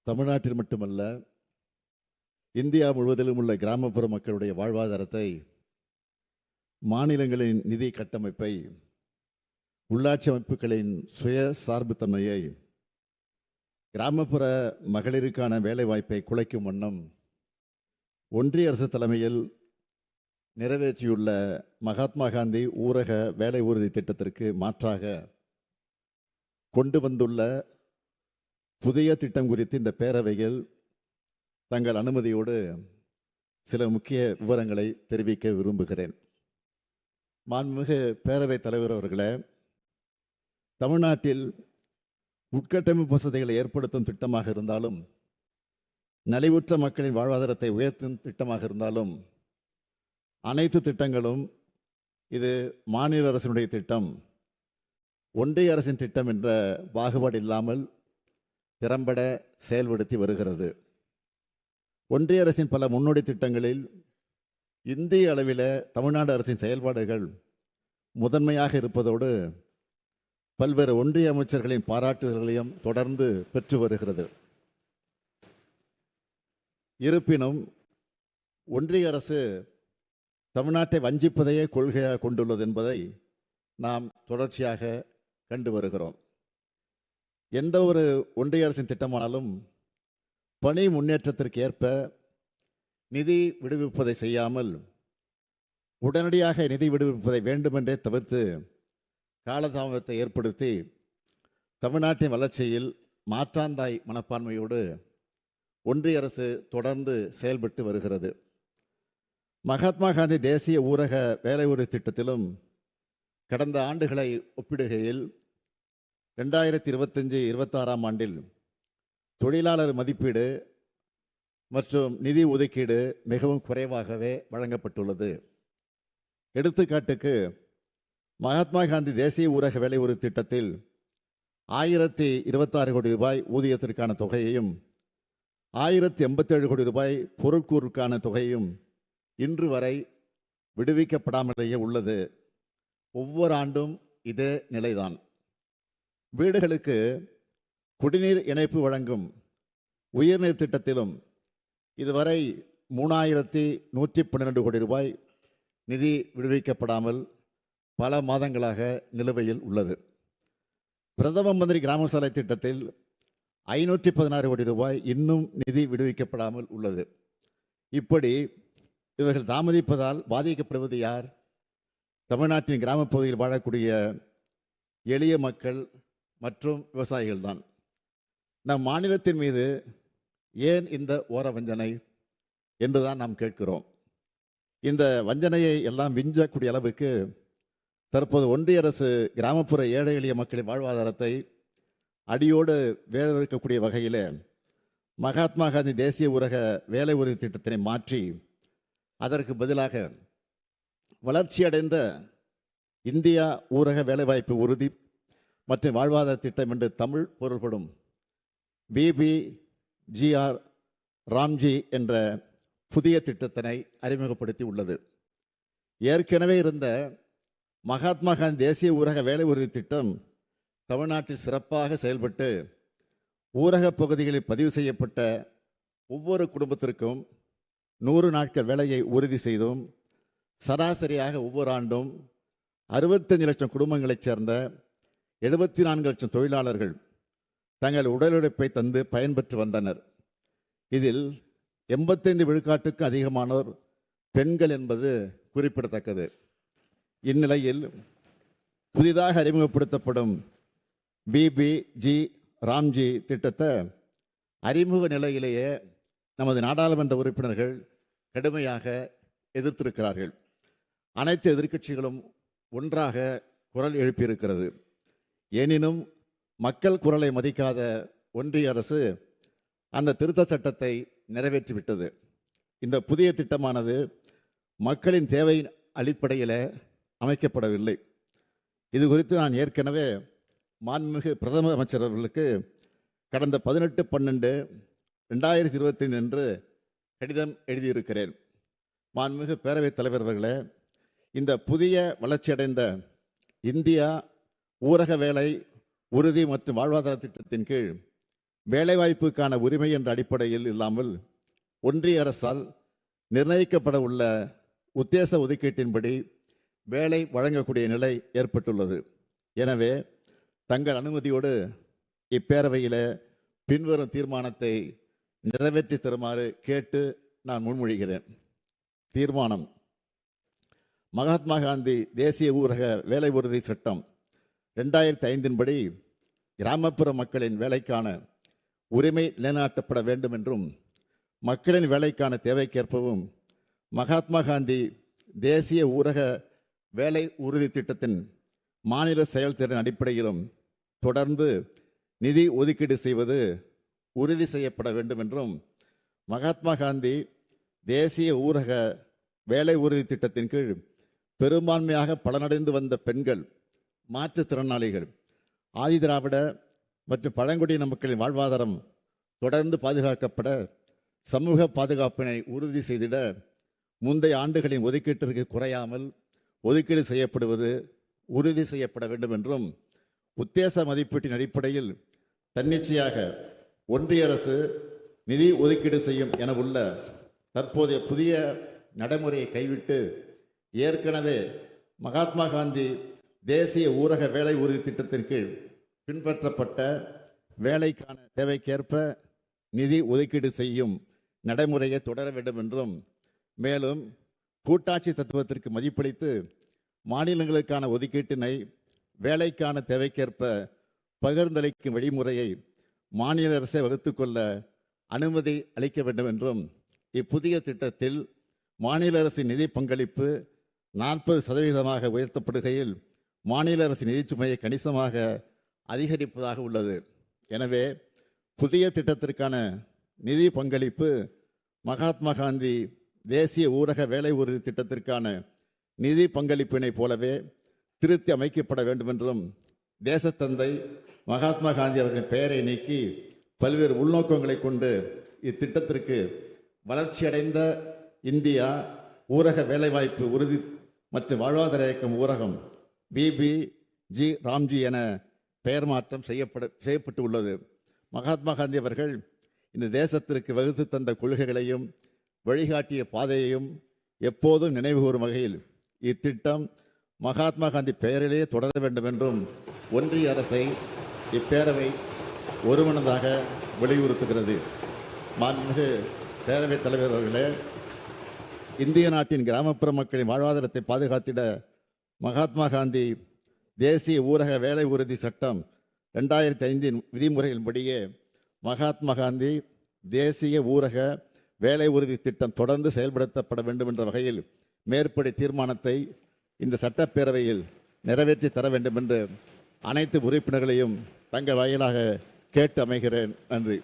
தமிழ்நாட்டில் மட்டுமல்ல, இந்தியா முழுவதிலும் உள்ள கிராமப்புற மக்களுடைய வாழ்வாதாரத்தை, மாநிலங்களின் நிதி கட்டமைப்பை, உள்ளாட்சி அமைப்புகளின் சுய சார்புத்தன்மையை, கிராமப்புற மகளிருக்கான வேலைவாய்ப்பை குலைக்கும் வண்ணம் ஒன்றிய அரசு தலைமையில் நிறைவேற்றியுள்ள மகாத்மா காந்தி ஊரக வேலை உறுதி திட்டத்திற்கு மாற்றாக கொண்டு வந்துள்ள புதிய திட்டம் குறித்து இந்த பேரவையில் தங்கள் அனுமதியோடு சில முக்கிய விவரங்களை தெரிவிக்க விரும்புகிறேன். மாண்புமிகு பேரவைத் தலைவர் அவர்களே, தமிழ்நாட்டில் உட்கட்டமைப்பு வசதிகளை ஏற்படுத்தும் திட்டமாக இருந்தாலும், நலிவுற்ற மக்களின் வாழ்வாதாரத்தை உயர்த்தும் திட்டமாக இருந்தாலும், அனைத்து திட்டங்களும் இது மாநில அரசினுடைய திட்டம், ஒன்றிய அரசின் திட்டம் என்ற பாகுபாடு இல்லாமல் திறம்பட செயல்படுத்தி வருகிறது. ஒன்றிய அரசின் பல முன்னோடி திட்டங்களில் இந்திய அளவில் தமிழ்நாடு அரசின் செயல்பாடுகள் முதன்மையாக இருப்பதோடு பல்வேறு ஒன்றிய அமைச்சர்களின் பாராட்டுதல்களையும் தொடர்ந்து பெற்று வருகிறது. இருப்பினும் ஒன்றிய அரசு தமிழ்நாட்டை வஞ்சிப்பதையே கொள்கையாக கொண்டுள்ளது என்பதை நாம் தொடர்ச்சியாக கண்டு வருகிறோம். எந்த ஒரு ஒன்றிய அரசின் திட்டமானாலும் பணி முன்னேற்றத்திற்கு ஏற்ப நிதி விடுவிப்பதை செய்யாமல் உடனடியாக நிதி விடுவிப்பதை வேண்டுமென்றே தவிர்த்து காலதாமதத்தை ஏற்படுத்தி தமிழ்நாட்டின் வளர்ச்சியில் மாற்றாந்தாய் மனப்பான்மையோடு ஒன்றிய அரசு தொடர்ந்து செயல்பட்டு வருகிறது. மகாத்மா காந்தி தேசிய ஊரக வேலை உறுதி திட்டத்திலும் கடந்த ஆண்டுகளை ஒப்பிடுகையில் 2025-26 ஆண்டில் தொழிலாளர் மதிப்பீடு மற்றும் நிதி ஒதுக்கீடு மிகவும் குறைவாகவே வழங்கப்பட்டுள்ளது. எடுத்துக்காட்டுக்கு, மகாத்மா காந்தி தேசிய ஊரக வேலை உறுதி திட்டத்தில் 1026 கோடி ரூபாய் ஊதியத்திற்கான தொகையையும் 1087 கோடி ரூபாய் பொருட்கூறுக்கான தொகையும் இன்று வரை விடுவிக்கப்படாமலேயே உள்ளது. ஒவ்வொரு ஆண்டும் இதே நிலைதான். வீடுகளுக்கு குடிநீர் இணைப்பு வழங்கும் உயர்நீர் திட்டத்திலும் இதுவரை 3112 கோடி ரூபாய் நிதி விடுவிக்கப்படாமல் பல மாதங்களாக நிலுவையில் உள்ளது. பிரதம மந்திரி கிராம சாலை திட்டத்தில் 516 கோடி ரூபாய் இன்னும் நிதி விடுவிக்கப்படாமல் உள்ளது. இப்படி இவர்கள் தாமதிப்பதால் பாதிக்கப்படுவது யார்? தமிழ்நாட்டின் கிராமப்பகுதியில் வாழக்கூடிய எளிய மக்கள் மற்றும் விவசாயிகள் தான். நம் மாநிலத்தின் மீது ஏன் இந்த ஓர வஞ்சனை என்றுதான் நாம் கேட்கிறோம். இந்த வஞ்சனையை எல்லாம் விஞ்சக்கூடிய அளவுக்கு தற்போது ஒன்றிய அரசு கிராமப்புற ஏழை எளிய மக்களின் வாழ்வாதாரத்தை அடியோடு வேறறுக்கக்கூடிய வகையில் மகாத்மா காந்தி தேசிய ஊரக வேலை உறுதி திட்டத்தினை மாற்றி அதற்கு பதிலாக வளர்ச்சியடைந்த இந்தியா ஊரக வேலைவாய்ப்பு உறுதி மற்றும் வாழ்வாதார திட்டம் என்று தமிழ் பொருள்படும் BBGR ராம்ஜி என்ற புதிய திட்டத்தினை அறிமுகப்படுத்தி உள்ளது. ஏற்கனவே இருந்த மகாத்மா காந்தி தேசிய ஊரக வேலை உறுதி திட்டம் தமிழ்நாட்டில் சிறப்பாக செயல்பட்டு ஊரக பகுதிகளில் பதிவு செய்யப்பட்ட ஒவ்வொரு குடும்பத்திற்கும் 100 நாட்கள் வேலையை உறுதி செய்தும் சராசரியாக ஒவ்வொரு ஆண்டும் 65 லட்சம் குடும்பங்களைச் சேர்ந்த 74 லட்சம் தொழிலாளர்கள் தங்கள் உடல் உழைப்பை தந்து பயன்பெற்று வந்தனர். இதில் 85 விழுக்காட்டுக்கு அதிகமானோர் பெண்கள் என்பது குறிப்பிடத்தக்கது. இந்நிலையில் புதிதாக அறிமுகப்படுத்தப்படும் BBG ராம்ஜி திட்டத்தை அறிமுக நிலையிலேயே நமது நாடாளுமன்ற உறுப்பினர்கள் கடுமையாக எதிர்த்திருக்கிறார்கள். அனைத்து எதிர்க்கட்சிகளும் ஒன்றாக குரல் எழுப்பியிருக்கிறது. எனினும் மக்கள் குரலை மதிக்காத ஒன்றிய அரசு அந்த திருத்த சட்டத்தை நிறைவேற்றிவிட்டது. இந்த புதிய திட்டமானது மக்களின் தேவையின் அடிப்படையில் அமைக்கப்படவில்லை. இது குறித்து நான் ஏற்கனவே மாண்புமிகு பிரதம அமைச்சர் அவர்களுக்கு கடந்த 18/12/2025 அன்று கடிதம் எழுதியிருக்கிறேன். மாண்புமிகு பேரவைத் தலைவர் அவர்களே, இந்த புதிய வளர்ச்சியடைந்த இந்தியா ஊரக வேலை உறுதி மற்றும் வாழ்வாதார திட்டத்தின் கீழ் வேலைவாய்ப்புக்கான உரிமை என்ற அடிப்படையில் இல்லாமல் ஒன்றிய அரசால் நிர்ணயிக்கப்பட உள்ள உத்தேச ஒதுக்கீட்டின்படி வேலை வழங்கக்கூடிய நிலை ஏற்பட்டுள்ளது. எனவே தங்கள் அனுமதியோடு இப்பேரவையில் பின்வரும் தீர்மானத்தை நிறைவேற்றி தருமாறு கேட்டு நான் முன்மொழிகிறேன். தீர்மானம்: மகாத்மா காந்தி தேசிய ஊரக வேலை உறுதி சட்டம் 2005 படி கிராமப்புற மக்களின் வேலைக்கான உரிமை நிலைநாட்டப்பட வேண்டும் என்றும், மக்களின் வேலைக்கான தேவைக்கேற்பவும் மகாத்மா காந்தி தேசிய ஊரக வேலை உறுதி திட்டத்தின் மாநில செயல்திறன் அடிப்படையிலும் தொடர்ந்து நிதி ஒதுக்கீடு செய்வது உறுதி செய்யப்பட வேண்டும் என்றும், மகாத்மா காந்தி தேசிய ஊரக வேலை உறுதி திட்டத்தின் கீழ் பெரும்பான்மையாக பலனடைந்து வந்த பெண்கள், மாற்றுத்திறனாளிகள், ஆதிதிராவிட மற்றும் பழங்குடியின மக்களின் வாழ்வாதாரம் தொடர்ந்து பாதுகாக்கப்பட சமூக பாதுகாப்பினை உறுதி செய்திட முந்தைய ஆண்டுகளின் ஒதுக்கீட்டிற்கு குறையாமல் ஒதுக்கீடு செய்யப்படுவது உறுதி செய்யப்பட வேண்டும் என்றும், உத்தேச மதிப்பீட்டின் அடிப்படையில் தன்னிச்சையாக ஒன்றிய அரசு நிதி ஒதுக்கீடு செய்யும் என உள்ள தற்போதைய புதிய நடைமுறையை கைவிட்டு ஏற்கனவே மகாத்மா காந்தி தேசிய ஊரக வேலை உறுதி திட்டத்தின் கீழ் பின்பற்றப்பட்ட வேலைக்கான தேவைக்கேற்ப நிதி ஒதுக்கீடு செய்யும் நடைமுறையை தொடர வேண்டும் என்றும், மேலும் கூட்டாட்சி தத்துவத்திற்கு மதிப்பளித்து மாநிலங்களுக்கான ஒதுக்கீட்டினை வேலைக்கான தேவைக்கேற்ப பகிர்ந்தளிக்கும் வழிமுறையை மாநில அரசை வகுத்துக்கொள்ள அனுமதி அளிக்க வேண்டும் என்றும், இப்புதிய திட்டத்தில் மாநில அரசின் நிதி பங்களிப்பு 40% உயர்த்தப்படுகையில் மாநில அரசின் நிதி சுமையை கணிசமாக அதிகரிப்பதாக உள்ளது. எனவே புதிய திட்டத்திற்கான நிதி பங்களிப்பு மகாத்மா காந்தி தேசிய ஊரக வேலை உறுதி திட்டத்திற்கான நிதி பங்களிப்பினை போலவே திருத்தி அமைக்கப்பட வேண்டும் என்றும், தேசத்தந்தை மகாத்மா காந்தி அவர்களின் பெயரை நீக்கி பல்வேறு உள்நோக்கங்களை கொண்டு இத்திட்டத்திற்கு வளர்ச்சியடைந்த இந்தியா ஊரக வேலைவாய்ப்பு உறுதி மற்றும் வாழ்வாதார இயக்கம் ஊரகம் BBG ராம்ஜி என பெயர் மாற்றம் செய்யப்பட்டு உள்ளது. மகாத்மா காந்தி அவர்கள் இந்த தேசத்திற்கு வகுத்து தந்த கொள்கைகளையும் வழிகாட்டிய பாதையையும் எப்போதும் நினைவுகூரும் வகையில் இத்திட்டம் மகாத்மா காந்தி பெயரிலேயே தொடர வேண்டும் என்றும் ஒன்றிய அரசை இப்பேரவை ஒருமனதாக வலியுறுத்துகிறது. மாண்புமிகு பேரவைத் தலைவர் அவர்களே, இந்திய நாட்டின் கிராமப்புற மக்களின் வாழ்வாதாரத்தை பாதுகாத்திட மகாத்மா காந்தி தேசிய ஊரக வேலை உறுதி சட்டம் 2005 விதிமுறைகளின்படியே மகாத்மா காந்தி தேசிய ஊரக வேலை உறுதி திட்டம் தொடர்ந்து செயல்படுத்தப்பட வேண்டும் என்ற வகையில் மேற்படி தீர்மானத்தை இந்த சட்டப்பேரவையில் நிறைவேற்றி தர வேண்டும் என்று அனைத்து உறுப்பினர்களையும் தங்கள் வாயிலாக கேட்டு அமைகிறேன். நன்றி.